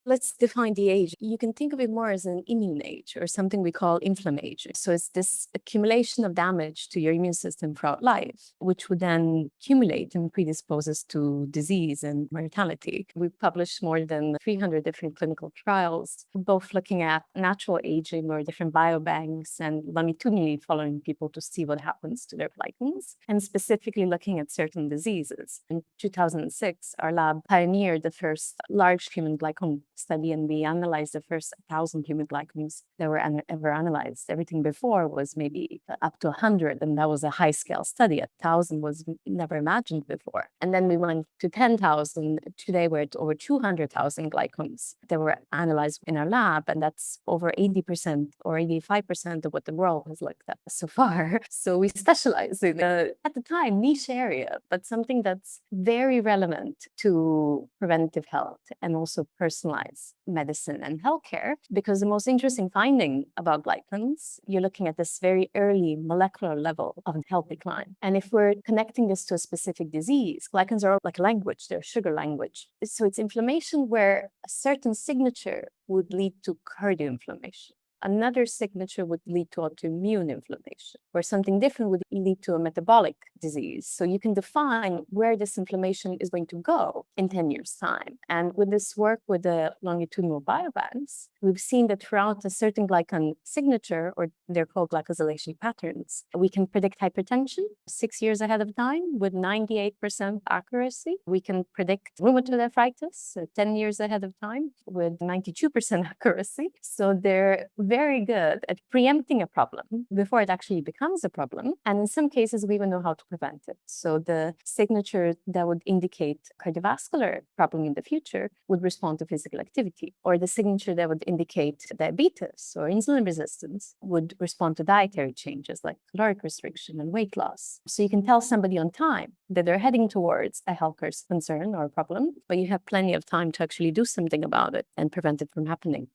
Let's define the age. You can think of it more as an immune age or something we call inflammation. So it's this accumulation of damage to your immune system throughout life, which would then accumulate and predispose us to disease and mortality. We've published more than 300 different clinical trials, both looking at natural aging or different biobanks and longitudinally following people to see what happens to their glycans, and specifically looking at certain diseases. In 2006, our lab pioneered the first large human glycome study, and we analyzed the first 1,000 human glycans that were ever analyzed. Everything before was maybe up to 100, and that was a high-scale study. 1,000 was never imagined before. And then we went to 10,000. Today we're at over 200,000 glycans that were analyzed in our lab, and that's over 80% or 85% of what the world has looked at so far. So we specialize in at the time, niche area, but something that's very relevant to preventive health and also personalized medicine and healthcare, because the most interesting finding about glycans, you're looking at this very early molecular level of health decline. And if we're connecting this to a specific disease, glycans are like a language, they're sugar language. So it's inflammation where a certain signature would lead to cardio inflammation. Another signature would lead to autoimmune inflammation, where something different would lead to a metabolic disease. So you can define where this inflammation is going to go in 10 years' time. And with this work with the longitudinal biobanks, we've seen that throughout a certain glycan signature, or they're called glycosylation patterns, we can predict hypertension 6 years ahead of time with 98% accuracy. We can predict rheumatoid arthritis 10 years ahead of time with 92% accuracy. So they're very good at preempting a problem before it actually becomes a problem. And in some cases, we even know how to prevent it. So the signature that would indicate cardiovascular problem in the future would respond to physical activity, or the signature that would indicate diabetes or insulin resistance would respond to dietary changes like caloric restriction and weight loss. So you can tell somebody on time that they're heading towards a health concern or a problem, but you have plenty of time to actually do something about it and prevent it from happening.